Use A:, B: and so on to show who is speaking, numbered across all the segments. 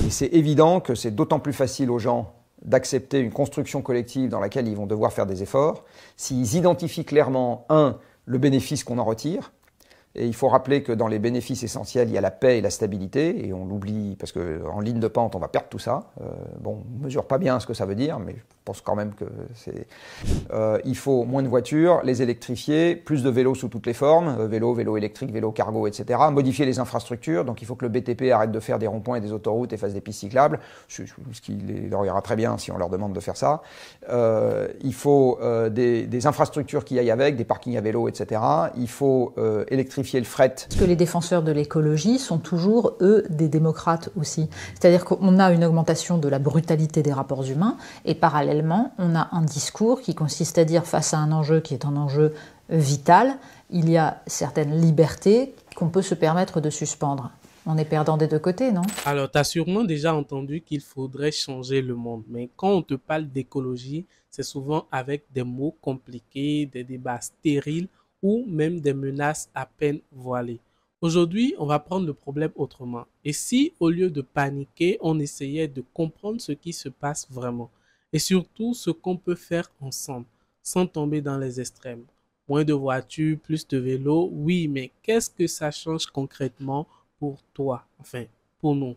A: Et c'est évident que c'est d'autant plus facile aux gens d'accepter une construction collective dans laquelle ils vont devoir faire des efforts s'ils identifient clairement, le bénéfice qu'on en retire. Et il faut rappeler que dans les bénéfices essentiels, il y a la paix et la stabilité, et on l'oublie parce qu'en ligne de pente, on va perdre tout ça. Bon, on ne mesure pas bien ce que ça veut dire, mais je pense quand même que c'est... il faut moins de voitures, les électrifier, plus de vélos sous toutes les formes, vélo électrique, vélo cargo, etc. Modifier les infrastructures, donc il faut que le BTP arrête de faire des ronds-points et des autoroutes et fasse des pistes cyclables, ce qui leur ira très bien si on leur demande de faire ça. Il faut des infrastructures qui aillent avec, des parkings à vélo, etc. Il faut électrifier le fret.
B: Parce que les défenseurs de l'écologie sont toujours, eux, des démocrates aussi. C'est-à-dire qu'on a une augmentation de la brutalité des rapports humains et parallèlement, on a un discours qui consiste à dire face à un enjeu qui est un enjeu vital, il y a certaines libertés qu'on peut se permettre de suspendre. On est perdant des deux côtés, non?
C: Alors, tu as sûrement déjà entendu qu'il faudrait changer le monde, mais quand on te parle d'écologie, c'est souvent avec des mots compliqués, des débats stériles, ou même des menaces à peine voilées. Aujourd'hui, on va prendre le problème autrement. Et si, au lieu de paniquer, on essayait de comprendre ce qui se passe vraiment, et surtout ce qu'on peut faire ensemble, sans tomber dans les extrêmes. Moins de voitures, plus de vélos, oui, mais qu'est-ce que ça change concrètement pour toi, enfin, pour nous?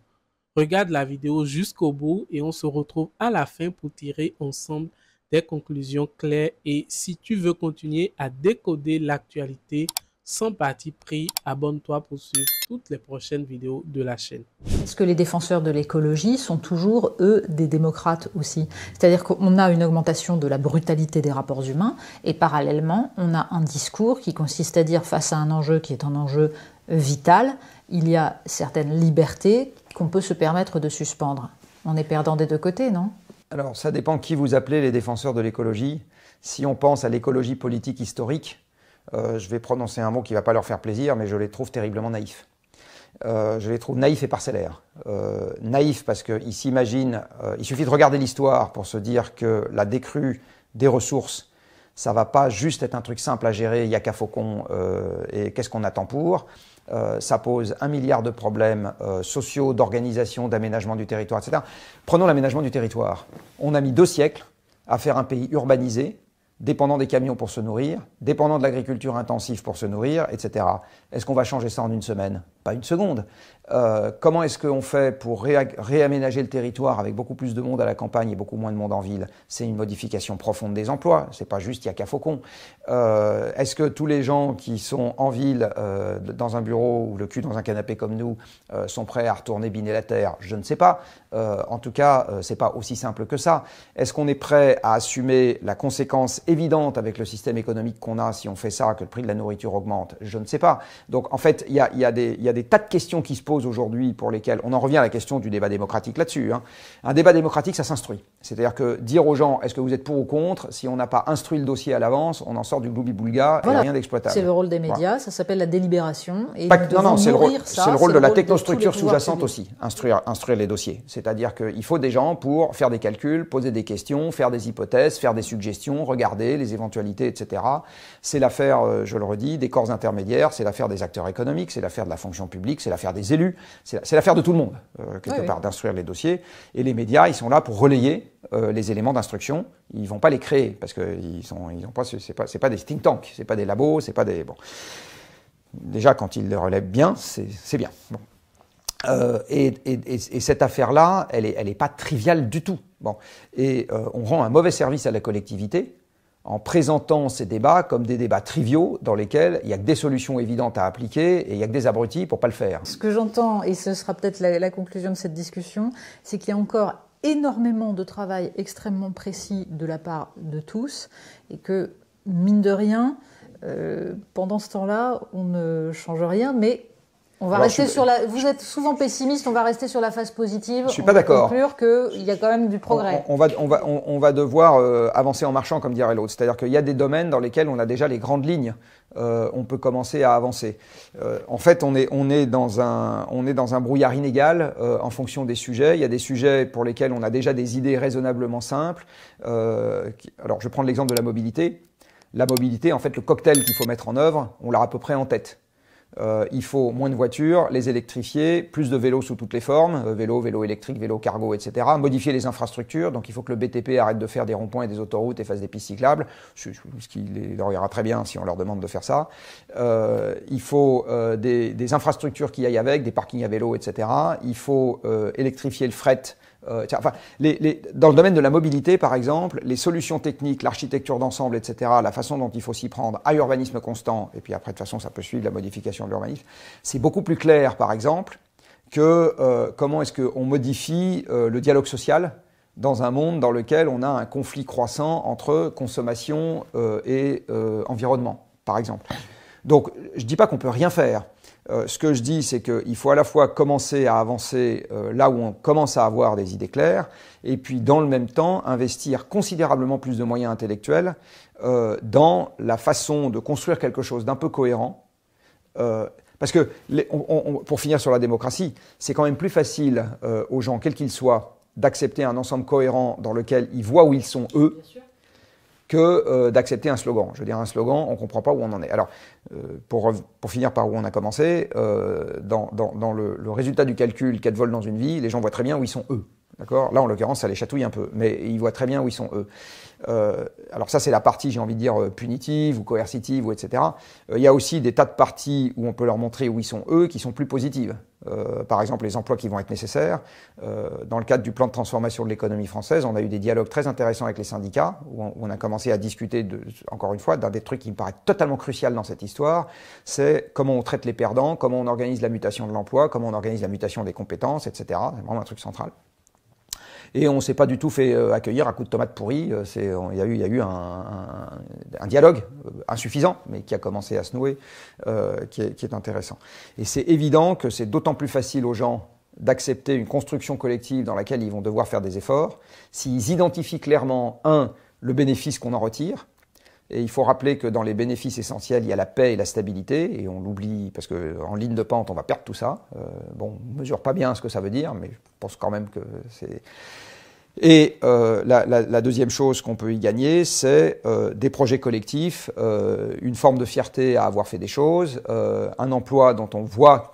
C: Regarde la vidéo jusqu'au bout et on se retrouve à la fin pour tirer ensemble des conclusions claires, et si tu veux continuer à décoder l'actualité sans parti pris, abonne-toi pour suivre toutes les prochaines vidéos de la chaîne.
B: Parce que les défenseurs de l'écologie sont toujours, eux, des démocrates aussi. C'est-à-dire qu'on a une augmentation de la brutalité des rapports humains et parallèlement, on a un discours qui consiste à dire face à un enjeu qui est un enjeu vital, il y a certaines libertés qu'on peut se permettre de suspendre. On est perdant des deux côtés, non ?
A: Alors, ça dépend qui vous appelez les défenseurs de l'écologie. Si on pense à l'écologie politique historique, je vais prononcer un mot qui ne va pas leur faire plaisir, mais je les trouve terriblement naïfs. Je les trouve naïfs et parcellaires. Naïfs parce qu'ils s'imaginent... il suffit de regarder l'histoire pour se dire que la décrue des ressources, ça ne va pas juste être un truc simple à gérer, il n'y a qu'à faucon, et qu'est-ce qu'on attend pour ? Ça pose 1 milliard de problèmes sociaux, d'organisation, d'aménagement du territoire, etc. Prenons l'aménagement du territoire. On a mis 2 siècles à faire un pays urbanisé, dépendant des camions pour se nourrir, dépendant de l'agriculture intensive pour se nourrir, etc. Est-ce qu'on va changer ça en une semaine? Pas une seconde. Comment est-ce qu'on fait pour réaménager le territoire avec beaucoup plus de monde à la campagne et beaucoup moins de monde en ville? C'est une modification profonde des emplois, c'est pas juste il y a qu'à faucon. Est-ce que tous les gens qui sont en ville, dans un bureau ou le cul dans un canapé comme nous, sont prêts à retourner biner la terre? Je ne sais pas. En tout cas, c'est pas aussi simple que ça. Est-ce qu'on est prêt à assumer la conséquence évidente avec le système économique qu'on a si on fait ça, que le prix de la nourriture augmente? Je ne sais pas. Donc en fait, il y a des tas de questions qui se posent aujourd'hui pour lesquelles on en revient à la question du débat démocratique là-dessus. Un débat démocratique, ça s'instruit. C'est-à-dire que dire aux gens, est-ce que vous êtes pour ou contre, si on n'a pas instruit le dossier à l'avance, on en sort du gloubi-boulga et rien d'exploitable.
B: C'est le rôle des médias, voilà. Ça s'appelle la délibération. Et
A: non, c'est le rôle de la technostructure sous-jacente aussi, instruire les dossiers. C'est-à-dire qu'il faut des gens pour faire des calculs, poser des questions, faire des hypothèses, faire des suggestions, regarder les éventualités, etc. C'est l'affaire, je le redis, des corps intermédiaires, c'est l'affaire des acteurs économiques, c'est l'affaire de la fonction publique, c'est l'affaire des élus, c'est l'affaire de tout le monde, quelque part, d'instruire les dossiers. Et les médias, ils sont là pour relayer les éléments d'instruction. Ils vont pas les créer parce que c'est pas des think tanks, c'est pas des labos, c'est pas des... Bon. Déjà, quand ils le relèvent bien, c'est bien. Bon. Et cette affaire-là, elle est pas triviale du tout. Bon. Et on rend un mauvais service à la collectivité en présentant ces débats comme des débats triviaux dans lesquels il n'y a que des solutions évidentes à appliquer et il n'y a que des abrutis pour pas le faire.
B: Ce que j'entends, et ce sera peut-être la conclusion de cette discussion, c'est qu'il y a encore énormément de travail extrêmement précis de la part de tous et que, mine de rien, pendant ce temps-là, on ne change rien, mais on va rester sur la... Vous êtes souvent pessimiste, on va rester sur la phase positive.
A: Je suis pas d'accord.
B: On va conclure qu'il y a quand même du progrès.
A: On va devoir avancer en marchant, comme dirait l'autre. C'est-à-dire qu'il y a des domaines dans lesquels on a déjà les grandes lignes. On peut commencer à avancer. En fait, on est dans un brouillard inégal en fonction des sujets. Il y a des sujets pour lesquels on a déjà des idées raisonnablement simples. Alors, je vais prendre l'exemple de la mobilité. La mobilité, en fait, le cocktail qu'il faut mettre en œuvre, on l'a à peu près en tête. Il faut moins de voitures, les électrifier, plus de vélos sous toutes les formes, vélo électrique, vélo cargo, etc. Modifier les infrastructures, donc il faut que le BTP arrête de faire des ronds-points et des autoroutes et fasse des pistes cyclables, ce qu'il leur ira très bien si on leur demande de faire ça. Il faut des infrastructures qui aillent avec, des parkings à vélo, etc. Il faut électrifier le fret. Dans le domaine de la mobilité, par exemple, les solutions techniques, l'architecture d'ensemble, etc., la façon dont il faut s'y prendre à urbanisme constant, et puis après, de toute façon, ça peut suivre la modification de l'urbanisme, c'est beaucoup plus clair, par exemple, que comment est-ce qu'on modifie le dialogue social dans un monde dans lequel on a un conflit croissant entre consommation et environnement, par exemple. Donc, je ne dis pas qu'on ne peut rien faire. Ce que je dis, c'est qu'il faut à la fois commencer à avancer là où on commence à avoir des idées claires, et puis dans le même temps, investir considérablement plus de moyens intellectuels dans la façon de construire quelque chose d'un peu cohérent. Parce que, pour finir sur la démocratie, c'est quand même plus facile aux gens, quels qu'ils soient, d'accepter un ensemble cohérent dans lequel ils voient où ils sont eux, que d'accepter un slogan. Je veux dire, un slogan, on ne comprend pas où on en est. Alors, pour finir par où on a commencé, dans le résultat du calcul 4 vols dans une vie, les gens voient très bien où ils sont eux. D'accord ? Là, en l'occurrence, ça les chatouille un peu, mais ils voient très bien où ils sont eux. Alors ça, c'est la partie, j'ai envie de dire, punitive ou coercitive, ou etc. Il y a aussi des tas de parties où on peut leur montrer où ils sont eux, qui sont plus positives. Par exemple, les emplois qui vont être nécessaires. Dans le cadre du plan de transformation de l'économie française, on a eu des dialogues très intéressants avec les syndicats, où on a commencé à discuter, encore une fois, d'un des trucs qui me paraît totalement crucial dans cette histoire, c'est comment on traite les perdants, comment on organise la mutation de l'emploi, comment on organise la mutation des compétences, etc. C'est vraiment un truc central. Et on ne s'est pas du tout fait accueillir à coups de tomates pourries. Il y a eu un dialogue insuffisant, mais qui a commencé à se nouer, qui est intéressant. Et c'est évident que c'est d'autant plus facile aux gens d'accepter une construction collective dans laquelle ils vont devoir faire des efforts s'ils identifient clairement, le bénéfice qu'on en retire. Et il faut rappeler que dans les bénéfices essentiels, il y a la paix et la stabilité, et on l'oublie parce qu'en ligne de pente, on va perdre tout ça. On ne mesure pas bien ce que ça veut dire, mais je pense quand même que c'est... Et la deuxième chose qu'on peut y gagner, c'est des projets collectifs, une forme de fierté à avoir fait des choses, un emploi dont on voit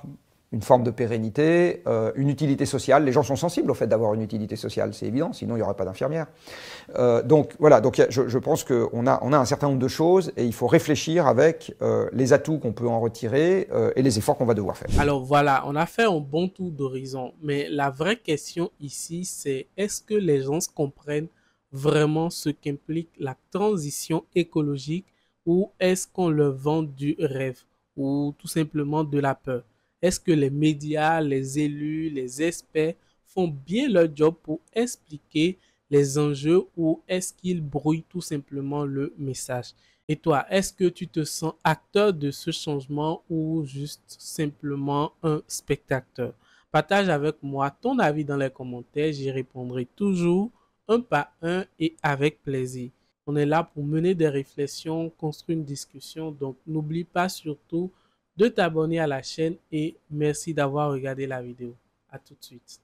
A: une forme de pérennité, une utilité sociale. Les gens sont sensibles au fait d'avoir une utilité sociale, c'est évident, sinon il n'y aurait pas d'infirmières. Donc voilà, je pense qu'on a un certain nombre de choses et il faut réfléchir avec les atouts qu'on peut en retirer et les efforts qu'on va devoir faire.
C: Alors voilà, on a fait un bon tour d'horizon, mais la vraie question ici, c'est est-ce que les gens comprennent vraiment ce qu'implique la transition écologique, ou est-ce qu'on leur vend du rêve ou tout simplement de la peur? Est-ce que les médias, les élus, les experts font bien leur job pour expliquer les enjeux, ou est-ce qu'ils brouillent tout simplement le message? Et toi, est-ce que tu te sens acteur de ce changement ou juste simplement un spectateur? Partage avec moi ton avis dans les commentaires, j'y répondrai toujours un par un et avec plaisir. On est là pour mener des réflexions, construire une discussion, donc n'oublie pas surtout de t'abonner à la chaîne et merci d'avoir regardé la vidéo. À tout de suite.